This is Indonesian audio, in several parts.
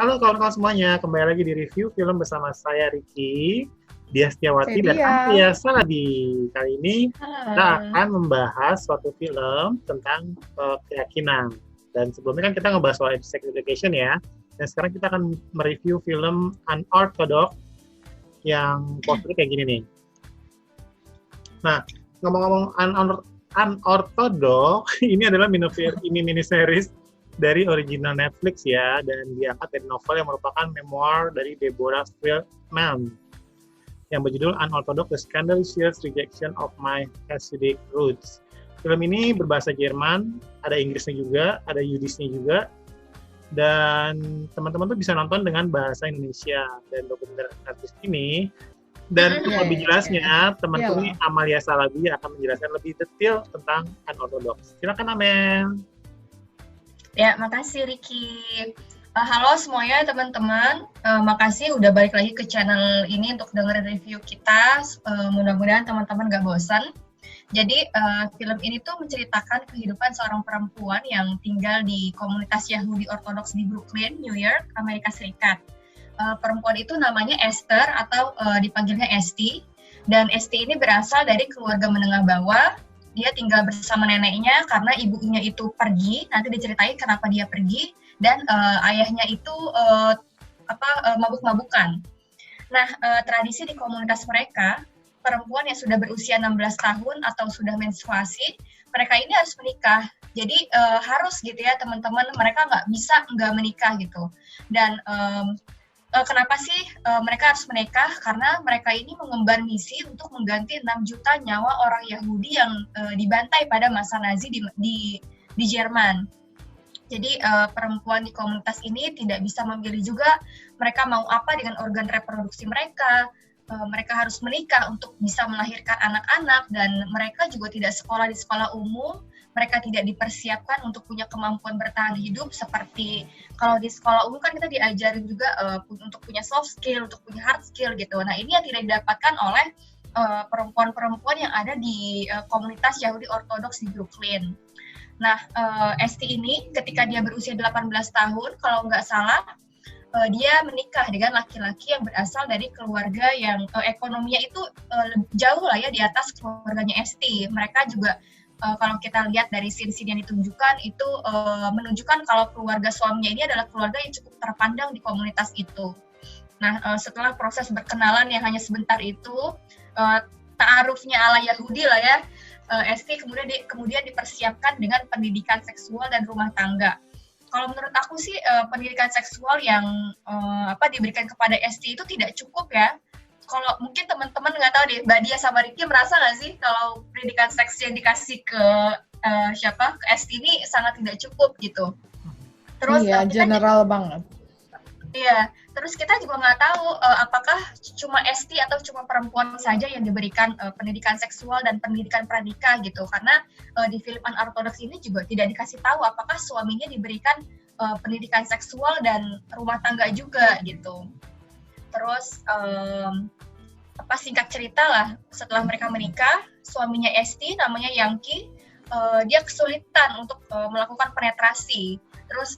Halo kawan-kawan semuanya, kembali lagi di review film bersama saya Ricky, Dia Setiawati, dan Andrea Saladi. Kali ini kita akan membahas suatu film tentang keyakinan. Dan sebelumnya kan kita ngebahas soal sex education ya. Dan sekarang kita akan mereview film Unorthodox yang posternya kayak gini nih. Nah, ngomong-ngomong Unorthodox, ini adalah miniseries dari original Netflix ya, dan diangkat dari novel yang merupakan memoir dari Deborah Feldman yang berjudul Unorthodox: The Scandalous Rejection of My Hasidic Roots. Film ini berbahasa Jerman, ada Inggrisnya juga, ada Yiddish-nya juga, dan teman-teman tuh bisa nonton dengan bahasa Indonesia. Dan dokumenter artis ini, dan lebih jelasnya, temanku ini Amalia Salabi akan menjelaskan lebih detail tentang Unorthodox. Silakan Amel. Ya, makasih Ricky. Halo semuanya teman-teman, makasih udah balik lagi ke channel ini untuk dengerin review kita. Mudah-mudahan teman-teman gak bosan. Jadi film ini tuh menceritakan kehidupan seorang perempuan yang tinggal di komunitas Yahudi Ortodoks di Brooklyn, New York, Amerika Serikat. Perempuan itu namanya Esther atau dipanggilnya Esti. Dan Esti ini berasal dari keluarga menengah bawah. Dia tinggal bersama neneknya karena ibunya itu pergi, nanti diceritain kenapa dia pergi, dan ayahnya itu mabuk-mabukan. Nah, tradisi di komunitas mereka, perempuan yang sudah berusia 16 tahun atau sudah menstruasi, mereka ini harus menikah. Jadi harus gitu ya teman-teman, mereka nggak bisa nggak menikah gitu. Dan kenapa sih mereka harus menikah? Karena mereka ini mengemban misi untuk mengganti 6 juta nyawa orang Yahudi yang dibantai pada masa Nazi di Jerman. Jadi perempuan di komunitas ini tidak bisa memilih juga mereka mau apa dengan organ reproduksi mereka. Mereka harus menikah untuk bisa melahirkan anak-anak, dan mereka juga tidak sekolah di sekolah umum. Mereka tidak dipersiapkan untuk punya kemampuan bertahan hidup seperti kalau di sekolah umum kan kita diajarin juga untuk punya soft skill, untuk punya hard skill gitu. Nah, ini yang tidak didapatkan oleh perempuan-perempuan yang ada di komunitas Yahudi Ortodoks di Brooklyn. Nah, Esti ini ketika dia berusia 18 tahun, kalau nggak salah, dia menikah dengan laki-laki yang berasal dari keluarga yang ekonominya itu jauh lah ya di atas keluarganya Esti. Mereka juga kalau kita lihat dari scene-scene yang ditunjukkan itu menunjukkan kalau keluarga suaminya ini adalah keluarga yang cukup terpandang di komunitas itu. Nah, setelah proses berkenalan yang hanya sebentar itu, ta'arufnya ala Yahudi lah ya, Esti kemudian dipersiapkan dengan pendidikan seksual dan rumah tangga. Kalau menurut aku sih pendidikan seksual yang diberikan kepada Esti itu tidak cukup ya. Kalau mungkin teman-teman nggak tahu deh, Mbak Dia sama Ricky merasa nggak sih kalau pendidikan seks yang dikasih ke ke Esti ini sangat tidak cukup gitu. Terus iya, general banget. Iya, terus kita juga nggak tahu apakah cuma Esti atau cuma perempuan saja yang diberikan pendidikan seksual dan pendidikan pranikah gitu. Karena di film Unorthodox ini juga tidak dikasih tahu apakah suaminya diberikan pendidikan seksual dan rumah tangga juga gitu. Terus singkat cerita lah, setelah mereka menikah, suaminya Esti namanya Yanki, dia kesulitan untuk melakukan penetrasi. Terus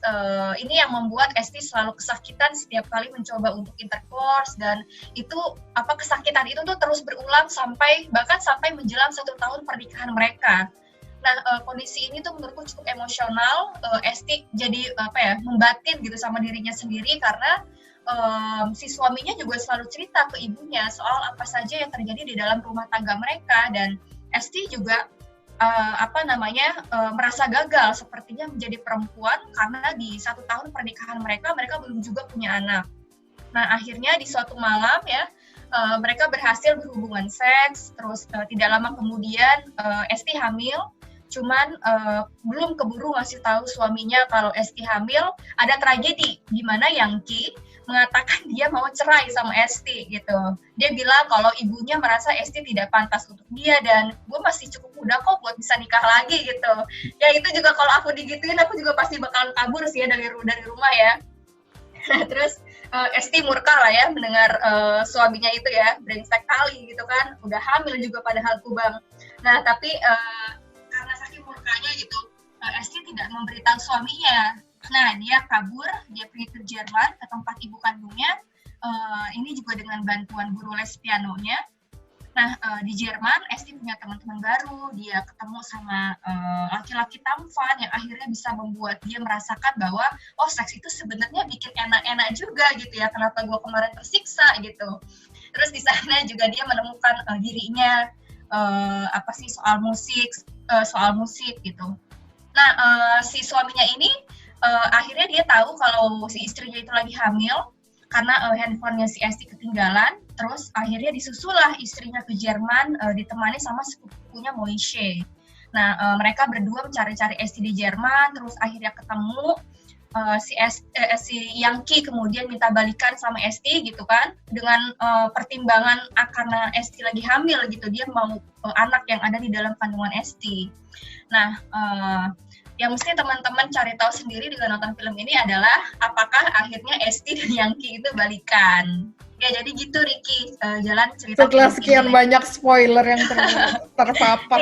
ini yang membuat Esti selalu kesakitan setiap kali mencoba untuk intercourse, dan itu kesakitan itu tuh terus berulang sampai menjelang 1 tahun pernikahan mereka. Nah, kondisi ini tuh menurutku cukup emosional. Esti jadi membatin gitu sama dirinya sendiri karena si suaminya juga selalu cerita ke ibunya soal apa saja yang terjadi di dalam rumah tangga mereka, dan Esti juga merasa gagal sepertinya menjadi perempuan karena di 1 tahun pernikahan mereka belum juga punya anak. Nah, akhirnya di suatu malam ya mereka berhasil berhubungan seks, terus tidak lama kemudian Esti hamil. Cuman belum keburu ngasih tahu suaminya kalau Esti hamil. Ada tragedi di mana Yanki mengatakan dia mau cerai sama Esti gitu. Dia bilang kalau ibunya merasa Esti tidak pantas untuk dia, dan gue masih cukup muda kok buat bisa nikah lagi gitu. Ya itu juga kalau aku digituin aku juga pasti bakalan kabur sih ya dari rumah ya. Terus Esti murka lah ya mendengar suaminya itu ya brengsek kali gitu kan, udah hamil juga padahal kubang. Nah tapi karena saking murkanya gitu, Esti tidak memberitahu suaminya Nah, dia kabur, dia pergi ke Jerman, ke tempat ibu kandungnya, ini juga dengan bantuan guru les pianonya. Nah, di Jerman, Esti punya teman-teman baru, dia ketemu sama laki-laki tampan yang akhirnya bisa membuat dia merasakan bahwa, oh seks itu sebenarnya bikin enak-enak juga gitu ya, kenapa gue kemarin tersiksa gitu. Terus di sana juga dia menemukan dirinya, soal musik gitu. Nah, si suaminya ini akhirnya dia tahu kalau si istrinya itu lagi hamil, karena handphonenya si Esti ketinggalan, terus akhirnya disusulah istrinya ke Jerman, ditemani sama sepupunya Moishe. Nah, mereka berdua mencari-cari Esti di Jerman, terus akhirnya ketemu, si Yangki kemudian minta balikan sama Esti gitu kan, dengan pertimbangan karena Esti lagi hamil gitu, dia mau anak yang ada di dalam kandungan Esti. Nah, yang mesti teman-teman cari tahu sendiri dengan nonton film ini adalah apakah akhirnya Esti dan Yangki itu balikan. Ya jadi gitu Ricky, jalan cerita. Setelah sekian banyak spoiler yang terpapar,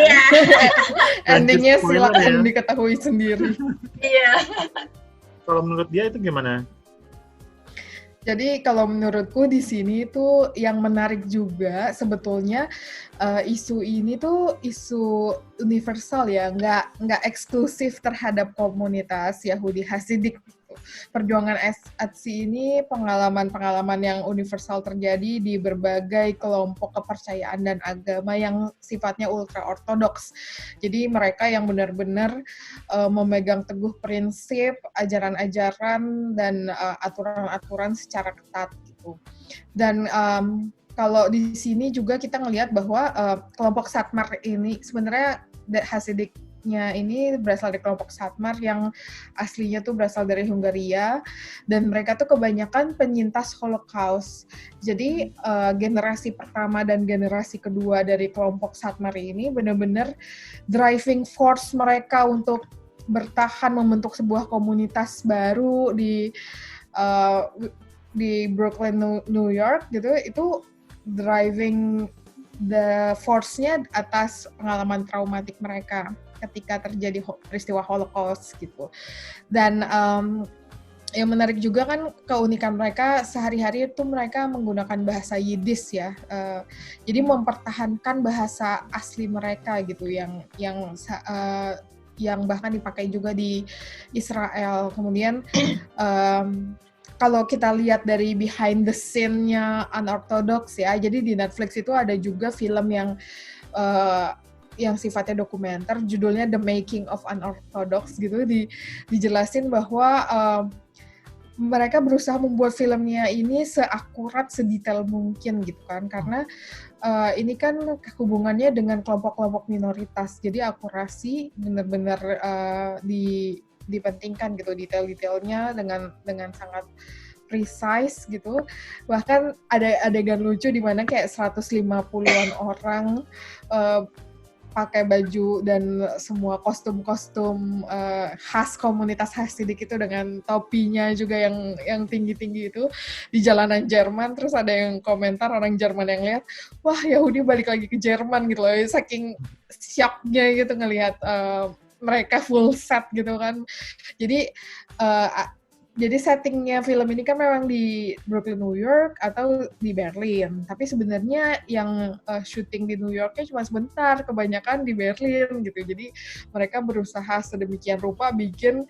endingnya silakan diketahui sendiri. Iya. Kalau menurut dia itu gimana? Jadi kalau menurutku di sini tuh yang menarik juga sebetulnya isu ini tuh isu universal ya, nggak eksklusif terhadap komunitas Yahudi Hasidik. Perjuangan Etsy ini pengalaman-pengalaman yang universal terjadi di berbagai kelompok kepercayaan dan agama yang sifatnya ultra-ortodoks. Jadi mereka yang benar-benar memegang teguh prinsip, ajaran-ajaran, dan aturan-aturan secara ketat gitu. Dan kalau di sini juga kita ngelihat bahwa kelompok Satmar ini sebenarnya Hasidiknya ini berasal dari kelompok Satmar yang aslinya tuh berasal dari Hungaria, dan mereka tuh kebanyakan penyintas Holocaust. Jadi generasi pertama dan generasi kedua dari kelompok Satmar ini benar-benar driving force mereka untuk bertahan membentuk sebuah komunitas baru di Brooklyn, New York gitu. Itu driving the force-nya atas pengalaman traumatik mereka ketika terjadi peristiwa Holocaust gitu. Dan yang menarik juga kan keunikan mereka sehari-hari itu mereka menggunakan bahasa Yiddish ya. Jadi mempertahankan bahasa asli mereka gitu yang bahkan dipakai juga di Israel. Kemudian kalau kita lihat dari behind the scene-nya Unorthodox ya, jadi di Netflix itu ada juga film yang sifatnya dokumenter, judulnya The Making of Unorthodox gitu, dijelasin bahwa mereka berusaha membuat filmnya ini seakurat, sedetail mungkin gitu kan, karena ini kan hubungannya dengan kelompok-kelompok minoritas, jadi akurasi benar-benar dipentingkan gitu, detail-detailnya dengan sangat precise gitu. Bahkan ada adegan lucu di mana kayak 150-an orang pakai baju dan semua kostum-kostum khas komunitas Hasidik itu dengan topinya juga yang tinggi-tinggi itu di jalanan Jerman. Terus ada yang komentar orang Jerman yang lihat, wah Yahudi balik lagi ke Jerman gitu loh, saking shocknya gitu ngelihat mereka full set gitu kan. Jadi settingnya film ini kan memang di Brooklyn, New York atau di Berlin. Tapi sebenarnya yang syuting di New Yorknya cuma sebentar, kebanyakan di Berlin gitu. Jadi mereka berusaha sedemikian rupa bikin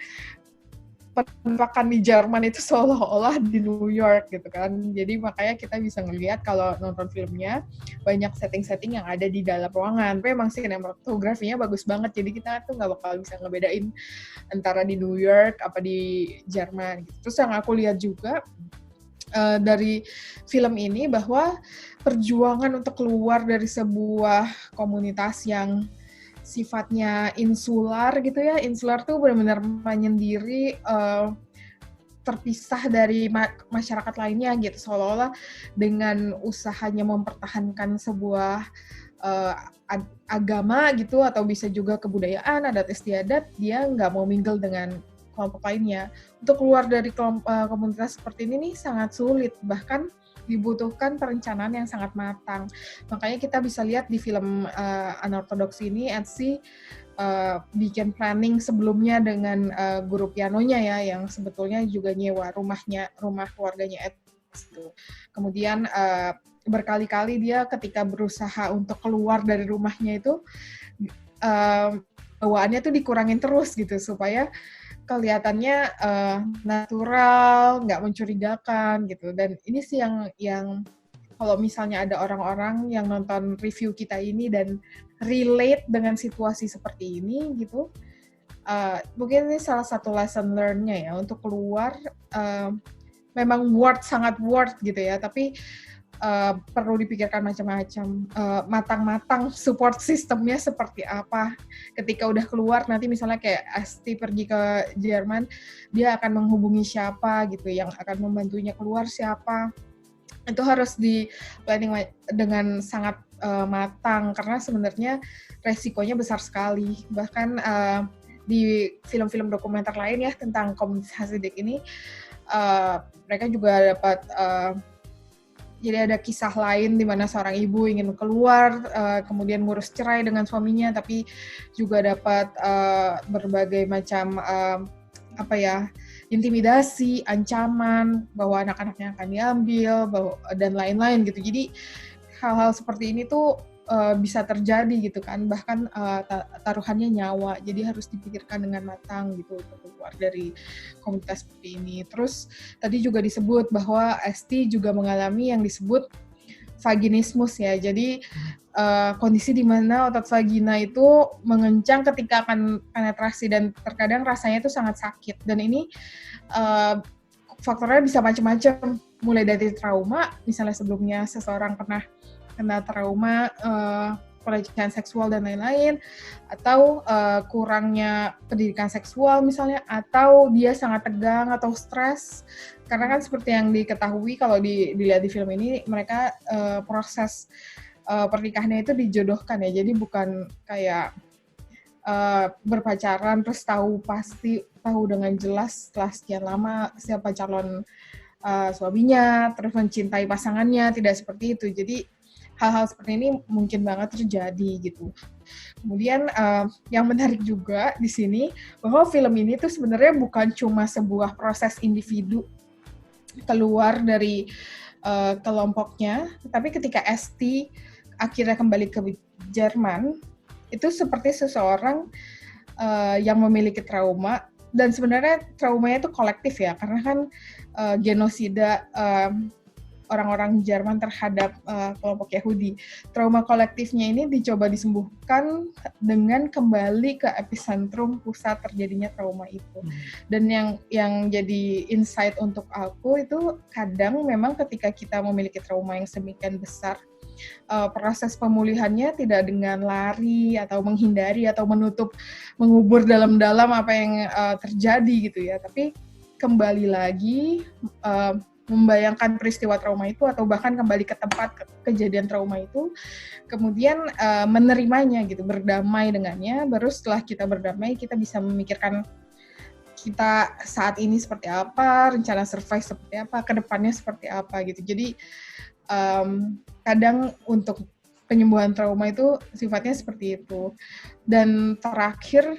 penampakan di Jerman itu seolah-olah di New York gitu kan. Jadi makanya kita bisa ngelihat kalau nonton filmnya banyak setting-setting yang ada di dalam ruangan. Tapi emang sinematografinya bagus banget. Jadi kita tuh nggak bakal bisa ngebedain antara di New York apa di Jerman gitu. Terus yang aku lihat juga dari film ini bahwa perjuangan untuk keluar dari sebuah komunitas yang sifatnya insular gitu ya. Insular tuh benar-benar menyendiri, terpisah dari masyarakat lainnya gitu. Seolah-olah dengan usahanya mempertahankan sebuah agama gitu, atau bisa juga kebudayaan, adat istiadat, dia nggak mau mingle dengan kelompok lainnya. Untuk keluar dari komunitas seperti ini nih sangat sulit, bahkan dibutuhkan perencanaan yang sangat matang. Makanya kita bisa lihat di film Unorthodox ini, Etsy bikin planning sebelumnya dengan guru pianonya ya, yang sebetulnya juga nyewa rumah keluarganya itu. Kemudian berkali-kali dia ketika berusaha untuk keluar dari rumahnya itu bawaannya tuh dikurangin terus gitu supaya kelihatannya natural, nggak mencurigakan gitu. Dan ini sih yang kalau misalnya ada orang-orang yang nonton review kita ini dan relate dengan situasi seperti ini gitu, mungkin ini salah satu lesson learn-nya ya untuk keluar. Memang sangat worth gitu ya, tapi perlu dipikirkan macam-macam, matang-matang support sistemnya seperti apa. Ketika udah keluar nanti misalnya kayak Asti pergi ke Jerman, dia akan menghubungi siapa gitu, yang akan membantunya keluar siapa. Itu harus di planning dengan sangat matang karena sebenarnya resikonya besar sekali. Bahkan di film-film dokumenter lain ya tentang komunitas Hasidik ini, mereka juga dapat jadi ada kisah lain di mana seorang ibu ingin keluar, kemudian ngurus cerai dengan suaminya, tapi juga dapat berbagai macam intimidasi, ancaman bahwa anak-anaknya akan diambil, dan lain-lain gitu. Jadi hal-hal seperti ini tuh bisa terjadi gitu kan, bahkan taruhannya nyawa. Jadi harus dipikirkan dengan matang gitu untuk keluar dari komunitas seperti ini. Terus tadi juga disebut bahwa Esti juga mengalami yang disebut vaginismus ya. Jadi kondisi di mana otot vagina itu mengencang ketika akan penetrasi dan terkadang rasanya itu sangat sakit. Dan ini faktornya bisa macam-macam, mulai dari trauma, misalnya sebelumnya seseorang pernah kena trauma pelecehan seksual dan lain-lain, atau kurangnya pendidikan seksual misalnya, atau dia sangat tegang atau stres. Karena kan seperti yang diketahui kalau dilihat di film ini, mereka proses pernikahannya itu dijodohkan ya, jadi bukan kayak berpacaran terus tahu dengan jelas setelah sekian lama siapa calon suaminya, terus mencintai pasangannya, tidak seperti itu. Jadi hal-hal seperti ini mungkin banget terjadi gitu. Kemudian yang menarik juga di sini bahwa film ini tuh sebenarnya bukan cuma sebuah proses individu keluar dari kelompoknya, tapi ketika Esti akhirnya kembali ke Jerman, itu seperti seseorang yang memiliki trauma, dan sebenarnya traumanya itu kolektif ya, karena kan genosida orang-orang Jerman terhadap kelompok Yahudi. Trauma kolektifnya ini dicoba disembuhkan dengan kembali ke epicentrum pusat terjadinya trauma itu. Dan yang jadi insight untuk aku itu kadang memang ketika kita memiliki trauma yang sedemikian besar, proses pemulihannya tidak dengan lari atau menghindari atau mengubur dalam-dalam apa yang terjadi gitu ya, tapi kembali lagi membayangkan peristiwa trauma itu atau bahkan kembali ke tempat kejadian trauma itu, kemudian menerimanya gitu, berdamai dengannya. Baru setelah kita berdamai, kita bisa memikirkan kita saat ini seperti apa, rencana survive seperti apa, kedepannya seperti apa gitu. Jadi kadang untuk penyembuhan trauma itu sifatnya seperti itu. Dan terakhir,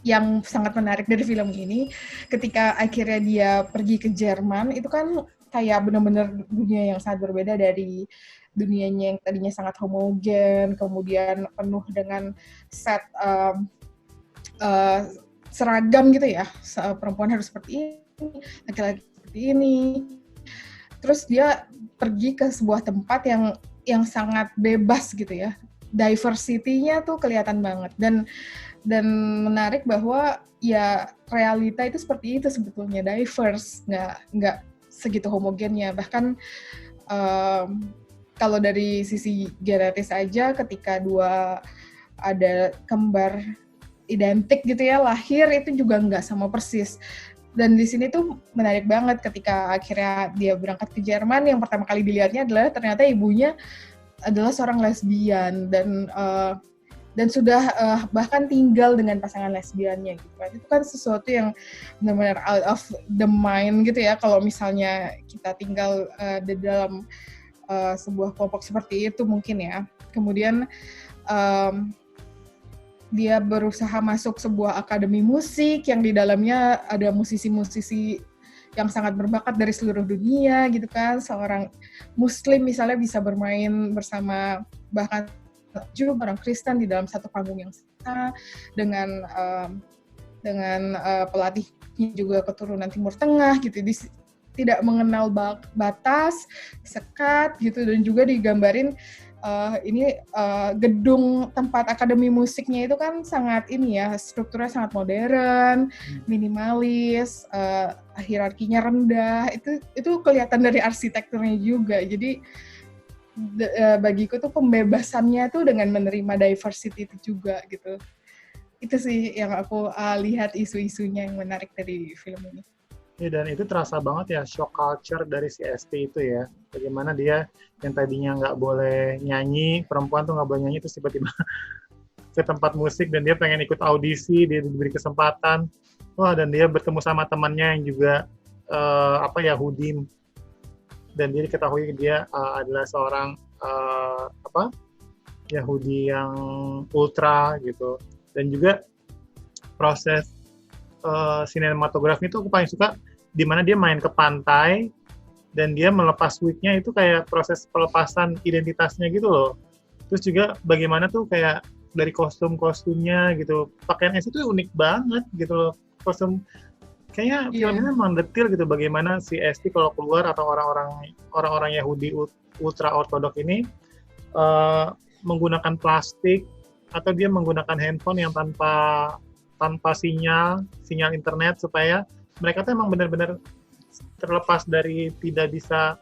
yang sangat menarik dari film ini, ketika akhirnya dia pergi ke Jerman, itu kan kayak benar-benar dunia yang sangat berbeda dari dunianya yang tadinya sangat homogen, kemudian penuh dengan set seragam gitu ya, perempuan harus seperti ini, laki-laki seperti ini. Terus dia pergi ke sebuah tempat yang sangat bebas gitu ya, diversity-nya tuh kelihatan banget. Dan menarik bahwa ya realita itu seperti itu sebetulnya, diverse, nggak segitu homogennya. Bahkan kalau dari sisi genetis aja, ketika ada kembar identik gitu ya, lahir itu juga nggak sama persis. Dan di sini tuh menarik banget ketika akhirnya dia berangkat ke Jerman, yang pertama kali dilihatnya adalah ternyata ibunya adalah seorang lesbian dan sudah bahkan tinggal dengan pasangan lesbiannya gitu kan. Itu kan sesuatu yang benar-benar out of the mind gitu ya, kalau misalnya kita tinggal di dalam sebuah kelompok seperti itu mungkin ya. Kemudian dia berusaha masuk sebuah akademi musik yang di dalamnya ada musisi-musisi yang sangat berbakat dari seluruh dunia gitu kan. Seorang Muslim misalnya bisa bermain bersama bahkan juga orang Kristen di dalam satu panggung yang sama dengan pelatihnya juga keturunan Timur Tengah gitu. Tidak mengenal batas, sekat gitu, dan juga digambarin gedung tempat akademi musiknya itu kan sangat strukturnya sangat modern, minimalis, hierarkinya rendah. Itu kelihatan dari arsitekturnya juga. Jadi bagiku tuh pembebasannya tuh dengan menerima diversity itu juga gitu. Itu sih yang aku lihat isu-isunya yang menarik dari film ini. Ya, dan itu terasa banget ya shock culture dari si ST itu ya. Bagaimana dia yang tadinya nggak boleh nyanyi, perempuan tuh nggak boleh nyanyi, terus tiba-tiba ke tempat musik dan dia pengen ikut audisi, dia diberi kesempatan. Wah, dan dia bertemu sama temannya yang juga Yahudi. Dan dia diketahui dia adalah seorang Yahudi yang ultra gitu. Dan juga proses sinematografi itu aku paling suka di mana dia main ke pantai dan dia melepas wig-nya itu kayak proses pelepasan identitasnya gitu loh. Terus juga bagaimana tuh kayak dari kostum-kostumnya gitu. Pakaian S itu unik banget gitu loh. Kostum kayaknya filmnya memang detail gitu bagaimana si ST kalau keluar atau orang-orang Yahudi ultra ortodok ini menggunakan plastik atau dia menggunakan handphone yang tanpa sinyal internet supaya mereka tuh emang benar-benar terlepas dari tidak bisa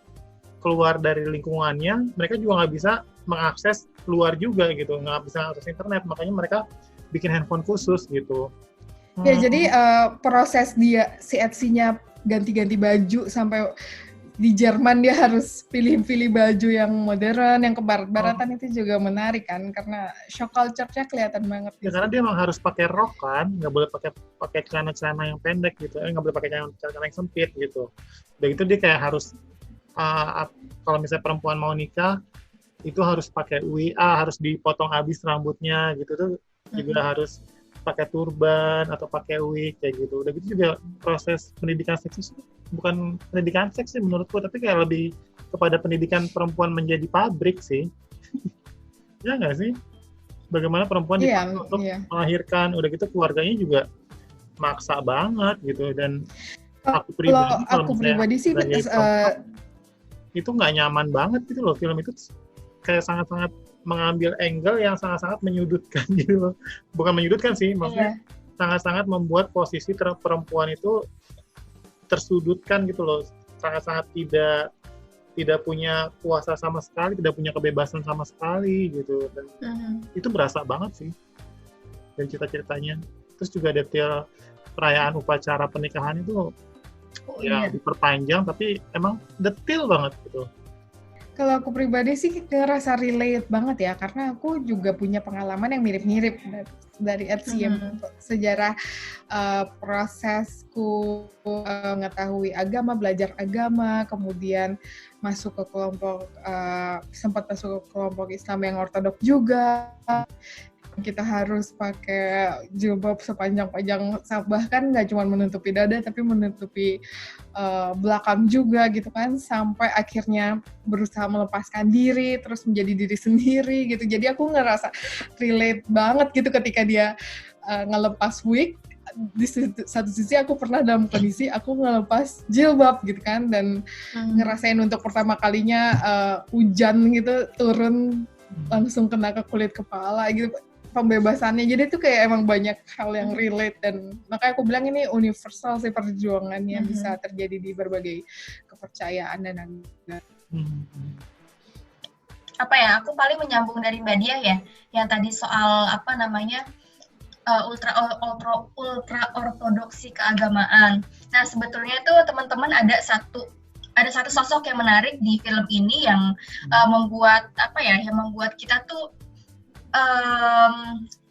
keluar dari lingkungannya, mereka juga nggak bisa mengakses luar juga gitu, nggak bisa akses internet, makanya mereka bikin handphone khusus gitu. Ya jadi proses si Etsy-nya ganti-ganti baju sampai di Jerman dia harus pilih-pilih baju yang modern, yang ke barat-baratan itu juga menarik kan, karena shock culture-nya kelihatan banget. Ya karena dia emang harus pakai rok kan, nggak boleh pakai celana-celana yang pendek gitu, nggak boleh pakai celana yang sempit gitu. Udah gitu dia kayak harus kalau misalnya perempuan mau nikah itu harus pakai WIA, harus dipotong habis rambutnya gitu tuh, juga harus pakai turban atau pakai wig kayak gitu. Udah gitu juga proses pendidikan seks bukan pendidikan seks sih menurutku, tapi kayak lebih kepada pendidikan perempuan menjadi pabrik sih. Ya nggak sih? Bagaimana perempuan dipaksa untuk melahirkan, udah gitu keluarganya juga maksa banget gitu. Dan aku pribadi sih itu nggak nyaman banget gitu loh. Film itu kayak sangat-sangat mengambil angle yang sangat-sangat menyudutkan gitu loh. Bukan menyudutkan sih, maksudnya sangat-sangat membuat posisi perempuan itu tersudutkan gitu loh. Sangat-sangat tidak punya kuasa sama sekali, tidak punya kebebasan sama sekali gitu. Dan itu berasa banget sih dari cerita-ceritanya. Terus juga detail perayaan upacara pernikahan itu diperpanjang, tapi emang detail banget gitu. Kalau aku pribadi sih ngerasa relate banget ya, karena aku juga punya pengalaman yang mirip-mirip dari Etsy, sejarah prosesku mengetahui agama, belajar agama, kemudian masuk ke kelompok, sempat masuk ke kelompok Islam yang ortodok juga. Kita harus pakai jilbab sepanjang-panjang, bahkan nggak cuma menutupi dada, tapi menutupi belakang juga gitu kan, sampai akhirnya berusaha melepaskan diri, terus menjadi diri sendiri gitu. Jadi aku ngerasa relate banget gitu ketika dia ngelepas wig. Di satu sisi aku pernah dalam kondisi aku ngelepas jilbab gitu kan, dan ngerasain untuk pertama kalinya hujan gitu turun langsung kena ke kulit kepala gitu, pembebasannya. Jadi itu kayak emang banyak hal yang relate, dan makanya aku bilang ini universal sih perjuangannya, bisa terjadi di berbagai kepercayaan dan agama. Aku paling menyambung dari Mbak Diah ya, yang tadi soal ultra ortodoksi keagamaan. Nah, sebetulnya tuh teman-teman ada satu sosok yang menarik di film ini yang membuat kita tuh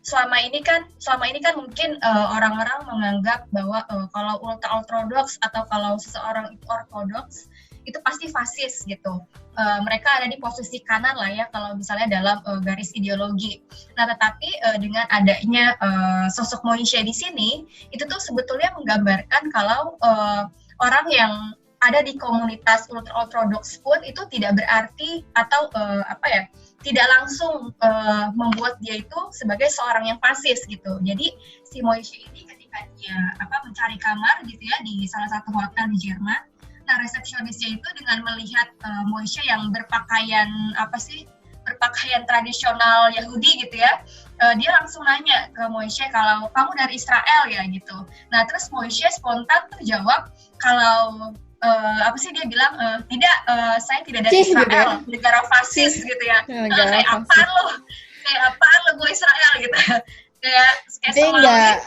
selama ini kan mungkin orang-orang menganggap bahwa kalau ultra ortodoks atau kalau seseorang itu ortodoks itu pasti fasis gitu. Mereka ada di posisi kanan lah ya kalau misalnya dalam garis ideologi. Nah, tetapi dengan adanya sosok Moishe di sini, itu tuh sebetulnya menggambarkan kalau orang yang ada di komunitas ultra-ortodoks pun itu tidak berarti atau tidak langsung membuat dia itu sebagai seorang yang fasis gitu. Jadi si Moishe ini ketika dia mencari kamar gitu ya di salah satu hotel di Jerman, nah resepsionisnya itu dengan melihat Moishe yang berpakaian tradisional Yahudi gitu ya, dia langsung nanya ke Moishe kalau kamu dari Israel ya gitu. Nah terus Moishe spontan tuh jawab kalau dia bilang tidak, saya tidak dari Israel, gitu ya? Negara fasis gitu ya. Kayak apaan lo gue Israel gitu. kayak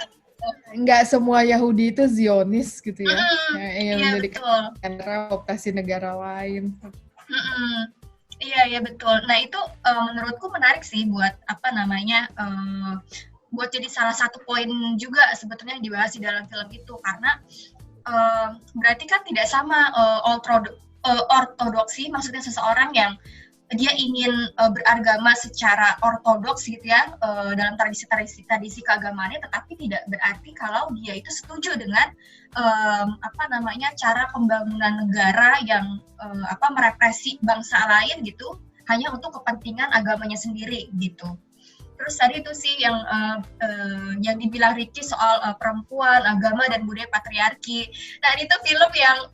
nggak semua Yahudi itu Zionis gitu ya, yang iya, menjadi negara optasi negara lain. Iya betul. Nah itu menurutku menarik sih buat buat jadi salah satu poin juga sebetulnya yang dibahas di dalam film itu, karena berarti kan tidak sama ortodoksi, maksudnya seseorang yang dia ingin beragama secara ortodoks gitu ya, dalam tradisi keagamaannya, tetapi tidak berarti kalau dia itu setuju dengan cara pembangunan negara yang merepresi bangsa lain gitu hanya untuk kepentingan agamanya sendiri gitu. Terus tadi itu sih yang dibilang Ricky soal perempuan, agama, dan budaya patriarki. Nah itu film yang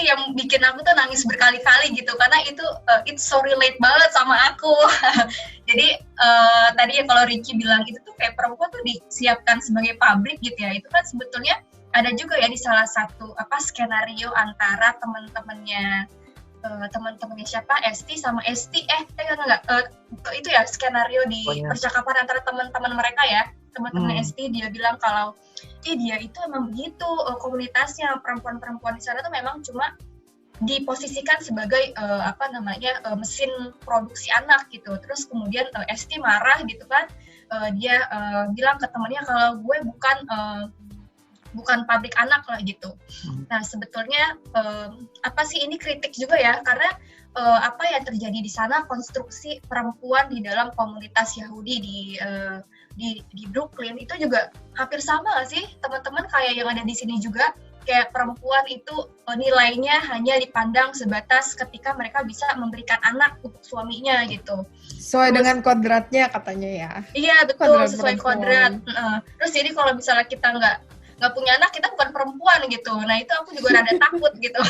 yang bikin aku tuh nangis berkali-kali gitu, karena itu it's so relate banget sama aku. Jadi tadi ya kalau Ricky bilang itu tuh kayak perempuan tuh disiapkan sebagai pabrik gitu ya, itu kan sebetulnya ada juga ya di salah satu skenario antara teman-temannya siapa, Esti sama Esti itu ya skenario di percakapan antara teman-teman mereka ya, teman-teman Esti, dia bilang kalau dia itu emang begitu, komunitasnya perempuan-perempuan di sana tuh memang cuma diposisikan sebagai mesin produksi anak gitu. Terus kemudian Esti marah gitu kan, dia bilang ke temannya kalau gue bukan pabrik anak lah gitu. Nah sebetulnya ini kritik juga ya, karena apa yang terjadi di sana, konstruksi perempuan di dalam komunitas Yahudi di Brooklyn itu juga hampir sama gak sih teman-teman, kayak yang ada di sini juga, kayak perempuan itu nilainya hanya dipandang sebatas ketika mereka bisa memberikan anak untuk suaminya gitu. Sesuai dengan kodratnya katanya ya. Iya betul, sesuai kodrat. Terus jadi kalau misalnya kita nggak punya anak, kita bukan perempuan gitu. Nah itu aku juga rada takut gitu.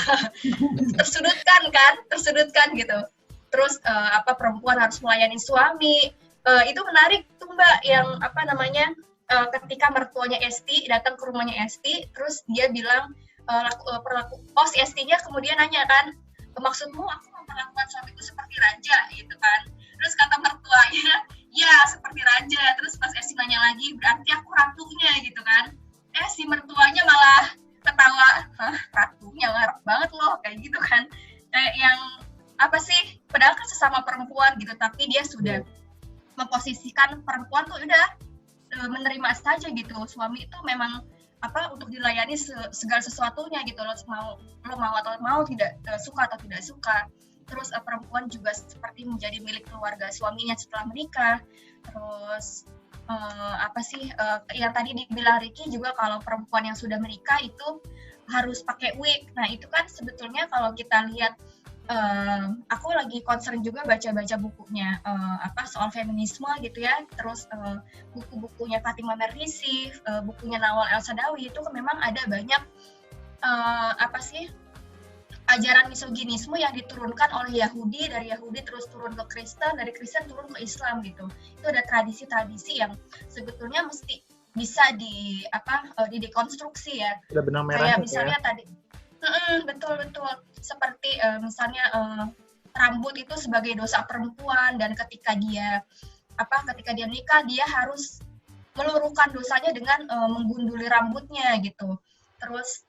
tersudutkan gitu. Terus perempuan harus melayani suami. Itu menarik tuh Mbak, yang ketika mertuanya Esti datang ke rumahnya Esti, terus dia bilang si Estinya kemudian nanya kan, maksudmu aku memperlakukan suamiku seperti raja gitu kan. Terus kata mertuanya, ya seperti raja. Terus pas Esti nanya lagi, berarti aku ratunya gitu kan. Si mertuanya malah ketawa, ratunya ngarep banget loh, kayak gitu kan. Yang padahal kan sesama perempuan gitu, tapi dia sudah memposisikan perempuan tuh udah menerima saja gitu. Suami itu memang untuk dilayani segala sesuatunya gitu, lo mau atau mau, tidak suka atau tidak suka. Terus perempuan juga seperti menjadi milik keluarga suaminya setelah menikah. Terus yang tadi dibilang Ricky juga, kalau perempuan yang sudah menikah itu harus pakai wig. Nah itu kan sebetulnya kalau kita lihat, aku lagi concern juga baca-baca bukunya soal feminisme gitu ya. Terus buku-bukunya Fatimah Mernissi, bukunya Nawal El-Saadawi, itu kan memang ada banyak ajaran misoginisme yang diturunkan oleh Yahudi, dari Yahudi terus turun ke Kristen, dari Kristen turun ke Islam gitu. Itu ada tradisi-tradisi yang sebetulnya mesti bisa didekonstruksi ya. Ada benang merah. Kayak misalnya tadi, betul. Seperti misalnya rambut itu sebagai dosa perempuan, dan ketika dia nikah, dia harus meluruhkan dosanya dengan menggunduli rambutnya gitu. Terus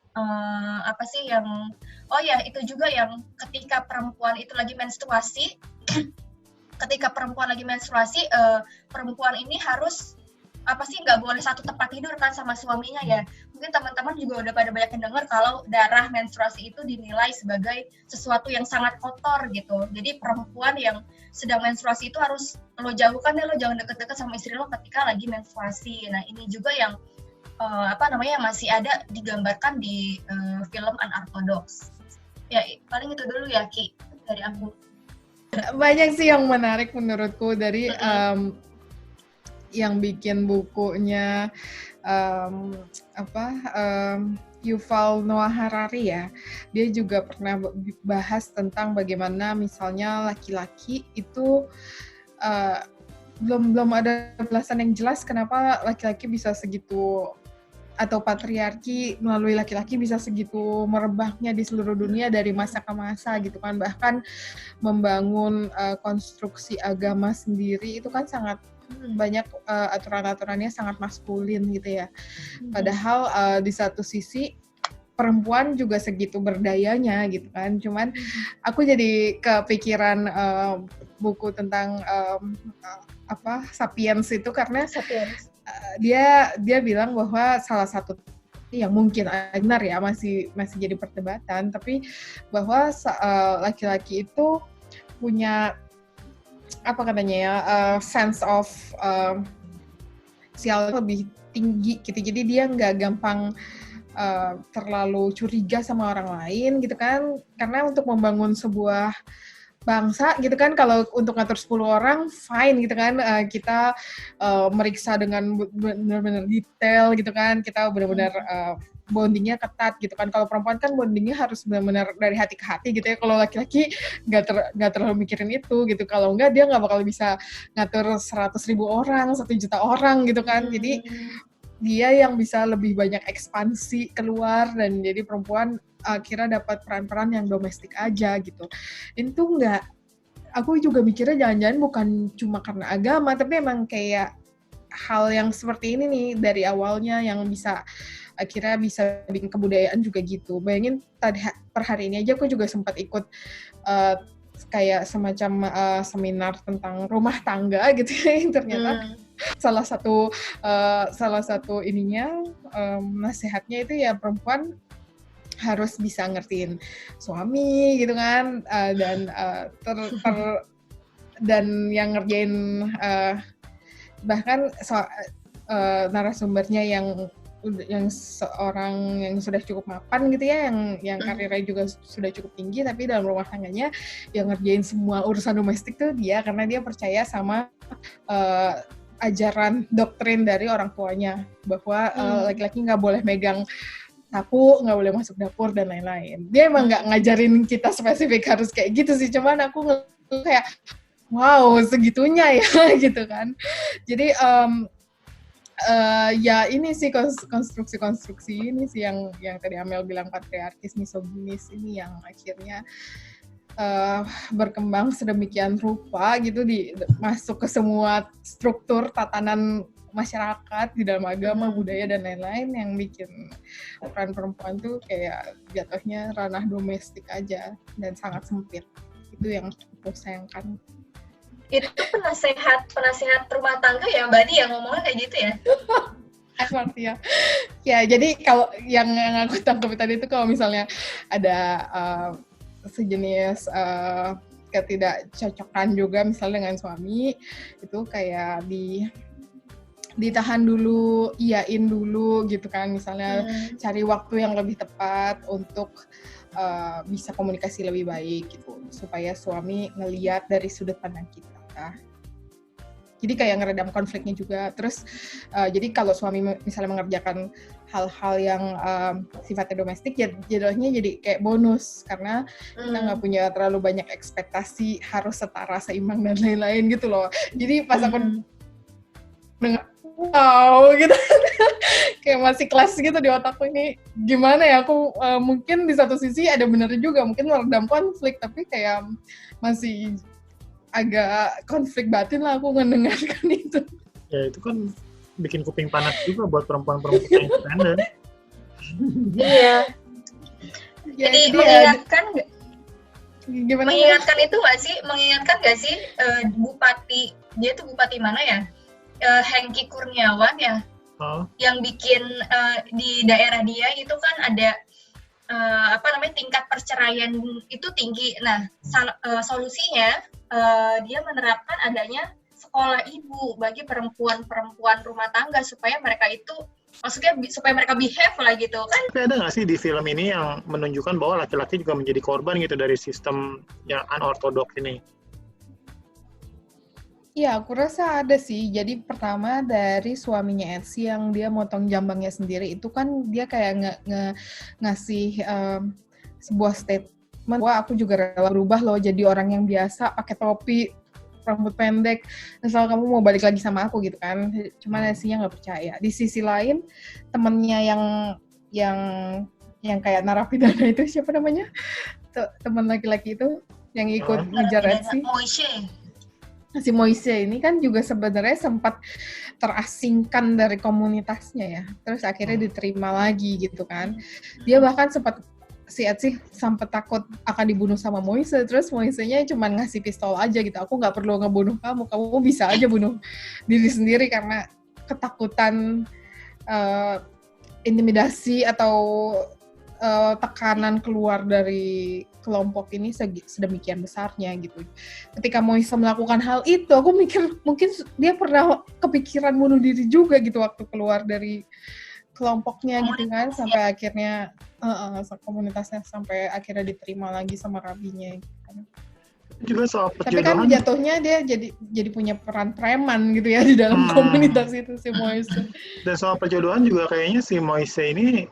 itu juga yang ketika perempuan itu lagi menstruasi, perempuan ini harus apa sih nggak boleh satu tempat tidur kan sama suaminya ya. Mungkin teman-teman juga udah pada banyak yang dengar kalau darah menstruasi itu dinilai sebagai sesuatu yang sangat kotor gitu. Jadi perempuan yang sedang menstruasi itu harus lo jauhkan deh, lo jangan deket-deket sama istri lo ketika lagi menstruasi. Nah ini juga yang masih ada digambarkan di film Unorthodox. Ya paling itu dulu ya Ki dari aku. Banyak sih yang menarik menurutku dari yang bikin bukunya Yuval Noah Harari ya. Dia juga pernah bahas tentang bagaimana misalnya laki-laki itu belum ada penjelasan yang jelas kenapa laki-laki bisa segitu, atau patriarki melalui laki-laki bisa segitu merebaknya di seluruh dunia dari masa ke masa gitu kan. Bahkan membangun konstruksi agama sendiri itu kan sangat banyak aturan-aturannya sangat maskulin gitu ya. Padahal di satu sisi perempuan juga segitu berdayanya gitu kan. Cuman aku jadi kepikiran buku tentang Sapiens itu karena dia bilang bahwa salah satu yang mungkin benar ya masih jadi perdebatan, tapi bahwa laki-laki itu punya sense of sosial lebih tinggi gitu. Jadi dia nggak gampang terlalu curiga sama orang lain gitu kan, karena untuk membangun sebuah bangsa gitu kan, kalau untuk ngatur 10 orang fine gitu kan, kita meriksa dengan benar-benar detail gitu kan, kita benar-benar bondingnya ketat gitu kan. Kalau perempuan kan bondingnya harus benar-benar dari hati ke hati gitu ya. Kalau laki-laki nggak terlalu mikirin itu gitu. Kalau enggak dia nggak bakal bisa ngatur 100.000 orang, 1 juta orang gitu kan. Jadi dia yang bisa lebih banyak ekspansi keluar, dan jadi perempuan akhirnya dapat peran-peran yang domestik aja gitu. Itu enggak, aku juga mikirnya jangan-jangan bukan cuma karena agama, tapi emang kayak hal yang seperti ini nih dari awalnya yang bisa akhirnya bisa bikin kebudayaan juga gitu. Bayangin tadi per hari ini aja aku juga sempat ikut kayak semacam seminar tentang rumah tangga gitu ya. Ternyata salah satu ininya nasihatnya itu ya perempuan harus bisa ngertiin suami gitu kan, dan yang ngerjain bahkan narasumbernya yang seorang yang sudah cukup mapan gitu ya, yang karirnya juga sudah cukup tinggi, tapi dalam rumah tangganya yang ngerjain semua urusan domestik tuh dia, karena dia percaya sama ajaran doktrin dari orang tuanya bahwa laki-laki nggak boleh megang sapu, nggak boleh masuk dapur dan lain-lain. Dia emang nggak ngajarin kita spesifik harus kayak gitu sih, cuman aku kayak wow segitunya ya gitu kan. Jadi ya ini sih konstruksi ini sih yang tadi Amel bilang patriarkis, misoginis ini yang akhirnya berkembang sedemikian rupa gitu, masuk ke semua struktur tatanan masyarakat di dalam agama, budaya dan lain-lain, yang bikin peran perempuan tuh kayak jatuhnya ranah domestik aja dan sangat sempit. Itu yang aku sayangkan. Itu penasehat rumah tangga ya Mbak Di yang ngomongnya kayak gitu ya? Artinya ya, jadi kalau yang aku tangkap tadi itu kalau misalnya ada sejenis ketidakcocokan juga misalnya dengan suami, itu kayak ditahan dulu, iyain dulu gitu kan, misalnya cari waktu yang lebih tepat untuk bisa komunikasi lebih baik gitu, supaya suami ngelihat dari sudut pandang kita. Jadi kayak ngeredam konfliknya juga. Terus jadi kalau suami misalnya mengerjakan hal-hal yang sifatnya domestik, ya jadinya jadi kayak bonus, karena kita nggak punya terlalu banyak ekspektasi harus setara, seimbang dan lain-lain gitu loh. Jadi pas aku dengar wow gitu kayak masih kelas gitu di otakku, ini gimana ya, aku mungkin di satu sisi ada benar juga, mungkin meredam konflik, tapi kayak masih agak konflik batin lah aku mendengarkan itu. Ya itu kan bikin kuping panas juga buat perempuan-perempuan yang independen. Iya. Jadi mengingatkan gimana? Mengingatkan itu nggak sih? Mengingatkan nggak sih bupati, dia tuh bupati mana ya? Hengki Kurniawan ya, yang bikin di daerah dia itu kan ada tingkat perceraian itu tinggi. Nah, solusinya dia menerapkan adanya sekolah ibu bagi perempuan rumah tangga supaya mereka itu, maksudnya supaya mereka behave lah gitu kan. Tapi ada nggak sih di film ini yang menunjukkan bahwa laki-laki juga menjadi korban gitu dari sistem yang unorthodox ini? Ya, aku rasa ada sih. Jadi pertama dari suaminya Etsy yang dia motong jambangnya sendiri, itu kan dia kayak ngasih sebuah statement bahwa aku juga rela berubah loh jadi orang yang biasa, pakai topi, rambut pendek, asal kamu mau balik lagi sama aku gitu kan. Cuman Etsy-nya nggak percaya. Di sisi lain, temennya yang kayak narapidana itu, siapa namanya? Teman laki-laki itu yang ikut ngejar Etsy. Si Moise ini kan juga sebenarnya sempat terasingkan dari komunitasnya ya, terus akhirnya diterima lagi gitu kan. Dia bahkan si Etsy sampai takut akan dibunuh sama Moise, terus Moise-nya cuma ngasih pistol aja gitu, aku nggak perlu ngebunuh kamu bisa aja bunuh diri sendiri karena ketakutan intimidasi atau tekanan keluar dari kelompok ini sedemikian besarnya gitu. Ketika Moise melakukan hal itu, aku mikir mungkin dia pernah kepikiran bunuh diri juga gitu waktu keluar dari kelompoknya gitu kan, sampai akhirnya komunitasnya sampai akhirnya diterima lagi sama rabinya gitu kan. Juga soal tapi kan jatuhnya dia jadi punya peran preman gitu ya di dalam komunitas itu si Moise. Dan soal perjodohan juga kayaknya si Moise ini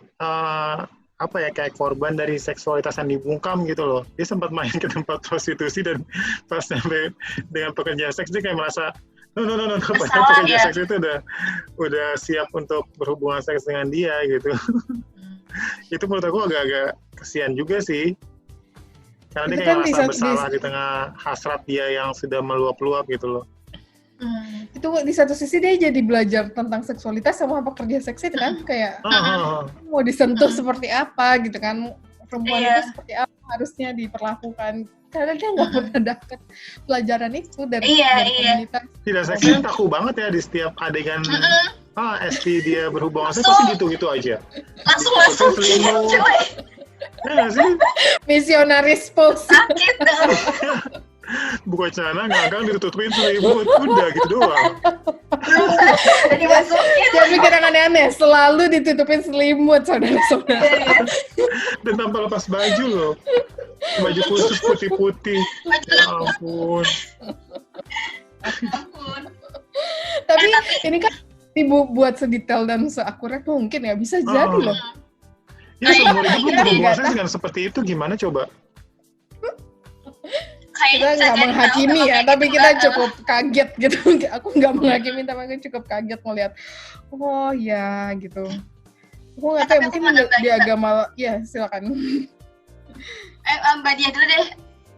kayak korban dari seksualitas yang dibungkam gitu loh. Dia sempat main ke tempat prostitusi dan pas sampai dengan pekerja seks dia kayak merasa no, padahal pekerja seks itu udah siap untuk berhubungan seks dengan dia gitu. Itu menurut aku agak-agak kesian juga sih. Karena dia kayak merasa bersalah di tengah hasrat dia yang sudah meluap-luap gitu loh. Itu di satu sisi dia jadi belajar tentang seksualitas sama pekerja seks itu kan, kayak mau disentuh seperti apa gitu kan, perempuan itu seperti apa harusnya diperlakukan, karena dia nggak pernah dapat pelajaran itu dari komunitas. Tidak, seksnya kaku banget ya di setiap adegan. Esti dia berhubungan seks pasti gitu-gitu aja. Langsung masuk coy. Ya nggak sih? Misionaris pose. Sakit dong. Buka celana ngangkang ditutupin selimut, udah gitu doang. Jadi masukin. Jangan mikir yang aneh-aneh, selalu ditutupin selimut saudara-saudara. Dan tanpa lepas baju loh, baju khusus putih-putih. Ya ampun. Tapi ini kan dibuat sedetail dan seakurat mungkin ya, bisa jadi loh. Ya seumur hidup berhubungan seks dengan seperti itu gimana coba? Kita nggak menghakimi ya, tapi kita cukup kaget gitu. Aku nggak menghakimi, tapi aku cukup kaget ngeliat, oh ya gitu. Aku nggak tahu, mungkin di agama, ya silakan. Mbak Dia dulu deh,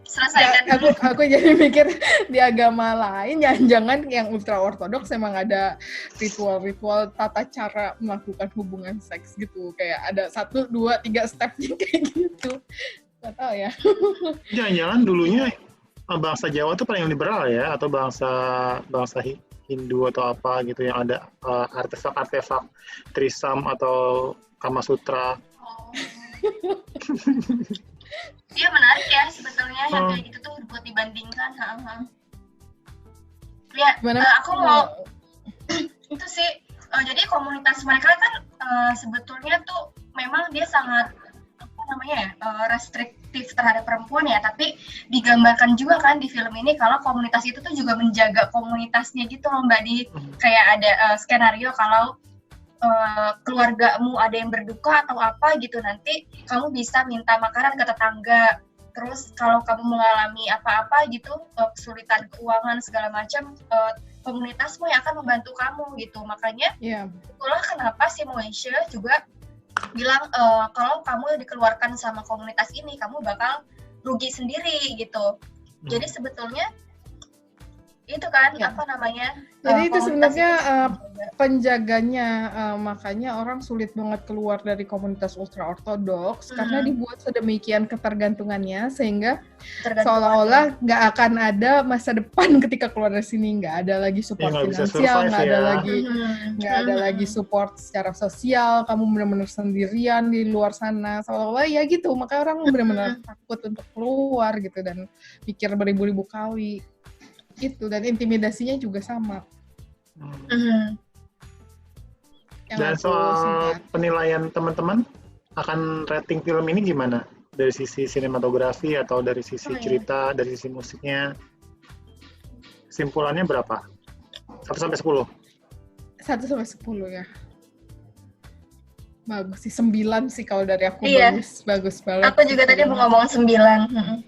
selesaikan dulu. Aku jadi mikir di agama lain, jangan yang ultra ortodoks emang ada ritual-ritual tata cara melakukan hubungan seks gitu. Kayak ada 1, 2, 3 stepnya kayak gitu. Nggak tahu ya. Jangan-jangan dulunya bangsa Jawa tuh paling liberal ya, atau bangsa Hindu atau apa gitu yang ada artefak-artefak trisam atau Kama Sutra. Iya menarik ya sebetulnya yang kayak gitu tuh buat dibandingkan. Ya, aku mau itu sih. Jadi komunitas mereka kan sebetulnya tuh memang dia sangat restriktif terhadap perempuan ya, tapi digambarkan juga kan di film ini kalau komunitas itu tuh juga menjaga komunitasnya gitu loh Mbak Di. Kayak ada skenario kalau keluargamu ada yang berduka atau apa gitu, nanti kamu bisa minta makanan ke tetangga. Terus kalau kamu mengalami apa-apa gitu, kesulitan keuangan segala macam, komunitasmu yang akan membantu kamu gitu. Makanya itulah kenapa si Moise juga bilang kalau kamu dikeluarkan sama komunitas ini, kamu bakal rugi sendiri gitu. Jadi sebetulnya itu kan Ya. apa namanya? Jadi itu komunitas sebenarnya itu penjaganya, makanya orang sulit banget keluar dari komunitas ultra ortodoks karena dibuat sedemikian ketergantungannya sehingga tergantung seolah-olah nggak akan ada masa depan ketika keluar dari sini, nggak ada lagi support nggak bisa finansial, survive nggak ada ya. lagi support secara sosial, kamu benar-benar sendirian di luar sana, seolah-olah ya gitu, makanya orang benar-benar takut untuk keluar gitu dan pikir beribu-ribu kali itu, dan intimidasinya juga sama. Yang Dan aku soal sempat. penilaian teman-teman akan rating film ini gimana? Dari sisi sinematografi atau dari sisi cerita, dari sisi musiknya? Kesimpulannya berapa? 1 sampai 10? 1 sampai 10 ya. Bagus sih, 9 sih kalau dari aku. Iya. Bagus banget. Aku juga tadi mau ngomong 9.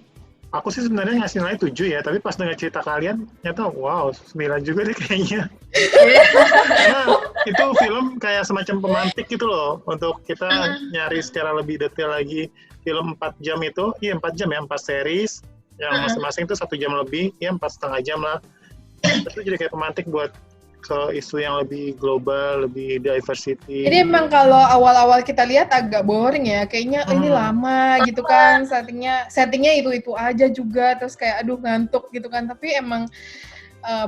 Aku sih sebenarnya ngasih nilai 7 ya, tapi pas dengar cerita kalian, ternyata wow, 9 juga deh kayaknya. Karena itu film kayak semacam pemantik gitu loh, untuk kita nyari secara lebih detail lagi film 4 jam itu, 4 jam ya, 4 series, yang masing-masing itu 1 jam lebih, 4,5 jam lah. Itu jadi kayak pemantik buat ke isu yang lebih global, lebih diversity. Jadi emang kalau awal-awal kita lihat agak boring ya, kayaknya ini lama gitu kan, settingnya itu aja juga, terus kayak aduh ngantuk gitu kan, tapi emang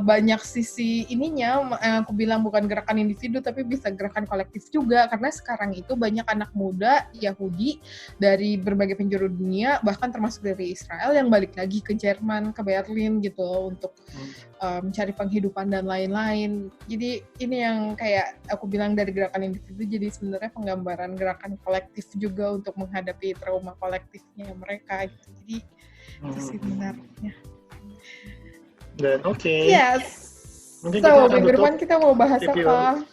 banyak sisi ininya, aku bilang bukan gerakan individu tapi bisa gerakan kolektif juga, karena sekarang itu banyak anak muda Yahudi dari berbagai penjuru dunia, bahkan termasuk dari Israel yang balik lagi ke Jerman, ke Berlin gitu untuk mencari penghidupan dan lain-lain. Jadi ini yang kayak aku bilang dari gerakan individu, jadi sebenarnya penggambaran gerakan kolektif juga untuk menghadapi trauma kolektifnya mereka gitu. Jadi itu sih benarnya. Dan Yes. Mungkin So, kita minggu depan kita mau bahas apa?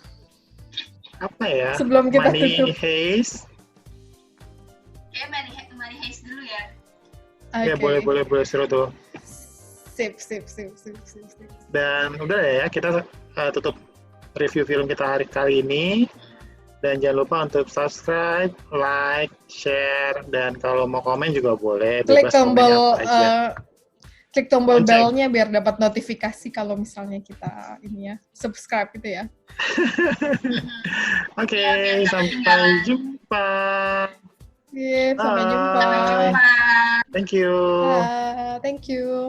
Apa ya? Sebelum kita Money tutup. Heist. Kayak Money Heist dulu ya. Ya boleh seru tuh. Sip. Dan udah ya, kita tutup review film kita hari kali ini. Dan jangan lupa untuk subscribe, like, share, dan kalau mau komen juga boleh. Klik Bebas komen apa aja. Klik tombol Lonceng. bell-nya biar dapat notifikasi kalau misalnya kita ini ya, subscribe itu ya. Oke, sampai jumpa. Sampai jumpa. Thank you. Thank you.